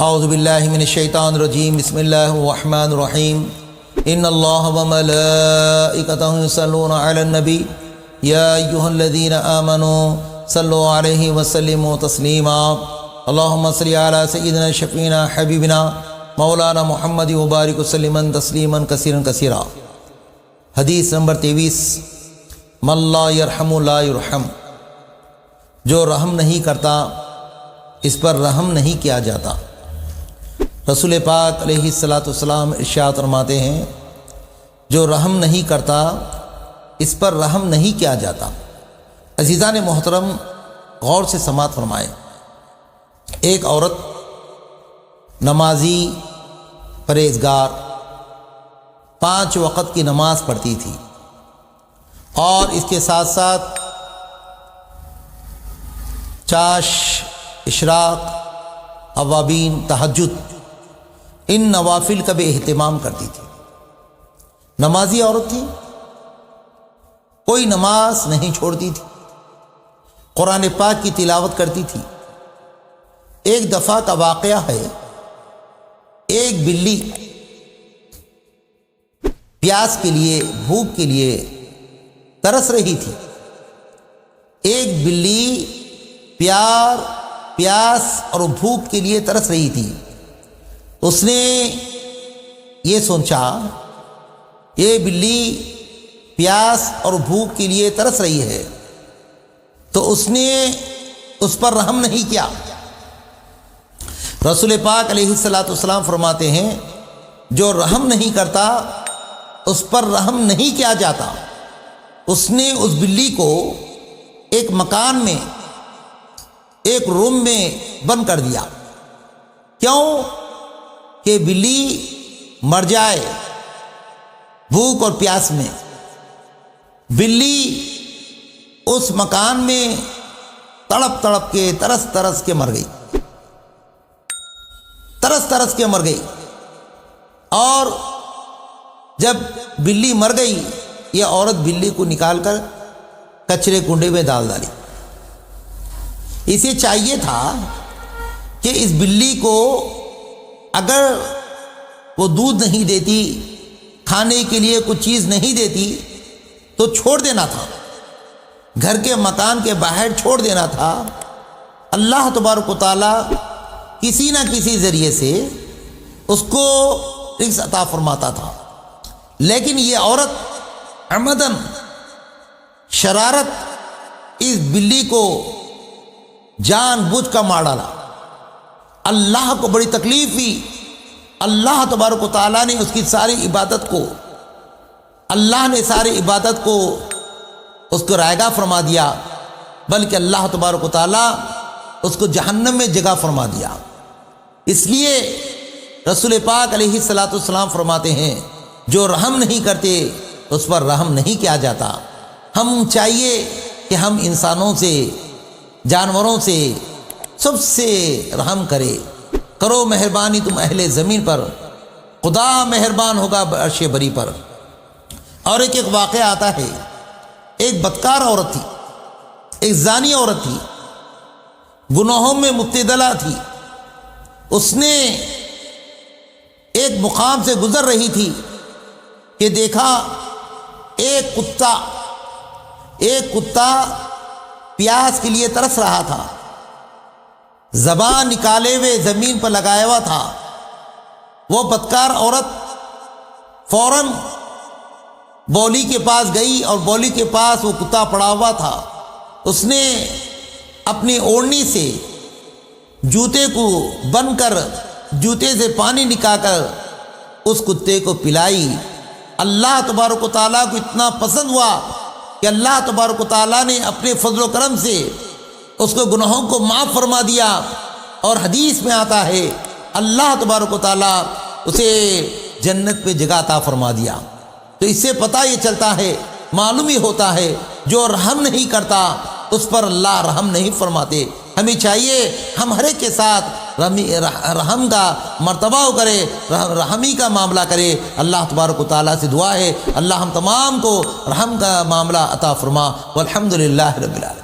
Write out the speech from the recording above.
اعوذ باللہ من الشیطان الرجیم بسم اللہ الرحمن الرحیم ان اللہ وملائکتہ یصلون علی النبی یا ایہا الذین آمنوا صلوا علیہ وسلموا تسلیما اللہم صلی علی سیدنا شفیعنا حبیبنا مولانا محمد وبارک وسلم تسلیما کثیرا کثیرا۔ حدیث نمبر 23، من لا یرحم لا یرحم، جو رحم نہیں کرتا اس پر رحم نہیں کیا جاتا۔ رسول پاک علیہ الصلاۃ والسلام ارشاد فرماتے ہیں جو رحم نہیں کرتا اس پر رحم نہیں کیا جاتا۔ عزیزان محترم، غور سے سماعت فرمائیں۔ ایک عورت نمازی پرہیزگار 5 وقت کی نماز پڑھتی تھی اور اس کے ساتھ ساتھ چاش، اشراق، اوابین، تہجد، ان نوافل کا بھی اہتمام کرتی تھی۔ نمازی عورت تھی، کوئی نماز نہیں چھوڑتی تھی، قرآن پاک کی تلاوت کرتی تھی۔ ایک دفعہ کا واقعہ ہے، ایک بلی پیاس کے لیے، بھوک کے لیے ترس رہی تھی۔ ایک بلی پیاس اور بھوک کے لیے ترس رہی تھی۔ اس نے یہ سوچا یہ بلی پیاس اور بھوک کے لیے ترس رہی ہے، تو اس نے اس پر رحم نہیں کیا۔ رسول پاک علیہ الصلاۃ والسلام فرماتے ہیں جو رحم نہیں کرتا اس پر رحم نہیں کیا جاتا۔ اس نے اس بلی کو ایک مکان میں، ایک روم میں بند کر دیا۔ کیوں؟ کہ بلی مر جائے بھوک اور پیاس میں۔ بلی اس مکان میں تڑپ تڑپ کے، ترس ترس کے مر گئی، ترس ترس کے مر گئی۔ اور جب بلی مر گئی، یہ عورت بلی کو نکال کر کچرے کنڈے میں ڈال ڈالی۔ اسے چاہیے تھا کہ اس بلی کو اگر وہ دودھ نہیں دیتی، کھانے کے لیے کچھ چیز نہیں دیتی تو چھوڑ دینا تھا، گھر کے مکان کے باہر چھوڑ دینا تھا۔ اللہ تبارک و تعالیٰ کسی نہ کسی ذریعے سے اس کو رزق عطا فرماتا تھا۔ لیکن یہ عورت عمدن شرارت اس بلی کو جان بوجھ کر مار ڈالا۔ اللہ کو بڑی تکلیف ہوئی۔ اللہ تبارک و تعالیٰ نے اس کی ساری عبادت کو، اللہ نے ساری عبادت کو اس کو رائگاں فرما دیا، بلکہ اللہ تبارک و تعالیٰ اس کو جہنم میں جگہ فرما دیا۔ اس لیے رسول پاک علیہ الصلاۃ والسلام فرماتے ہیں جو رحم نہیں کرتے اس پر رحم نہیں کیا جاتا۔ ہم چاہیے کہ ہم انسانوں سے، جانوروں سے، سب سے رحم کرو مہربانی تم اہل زمین پر، خدا مہربان ہوگا عرش بری پر۔ اور ایک واقعہ آتا ہے، ایک بدکار عورت تھی، ایک زانی عورت تھی، گناہوں میں مبتلا تھی۔ اس نے ایک مقام سے گزر رہی تھی کہ دیکھا ایک کتا پیاس کے لیے ترس رہا تھا، زبان نکالے ہوئے زمین پر لگایا ہوا تھا۔ وہ بدکار عورت فوراً بولی کے پاس گئی اور بولی کے پاس وہ کتا پڑا ہوا تھا۔ اس نے اپنی اوڑھنی سے جوتے کو بند کر، جوتے سے پانی نکال کر اس کتے کو پلائی۔ اللہ تبارک و تعالیٰ کو اتنا پسند ہوا کہ اللہ تبارک و تعالیٰ نے اپنے فضل و کرم سے اس کو گناہوں کو معاف فرما دیا۔ اور حدیث میں آتا ہے اللہ تبارک و تعالیٰ اسے جنت پہ جگہ عطا فرما دیا۔ تو اس سے پتہ یہ چلتا ہے، معلوم ہی ہوتا ہے جو رحم نہیں کرتا اس پر اللہ رحم نہیں فرماتے۔ ہمیں چاہیے ہم ہر ایک کے ساتھ رحم کا مرتبہ کرے، رحمی کا معاملہ کرے۔ اللہ تبارک و تعالیٰ سے دعا ہے اللہ ہم تمام کو رحم کا معاملہ عطا فرما۔ والحمدللہ رب العالمین۔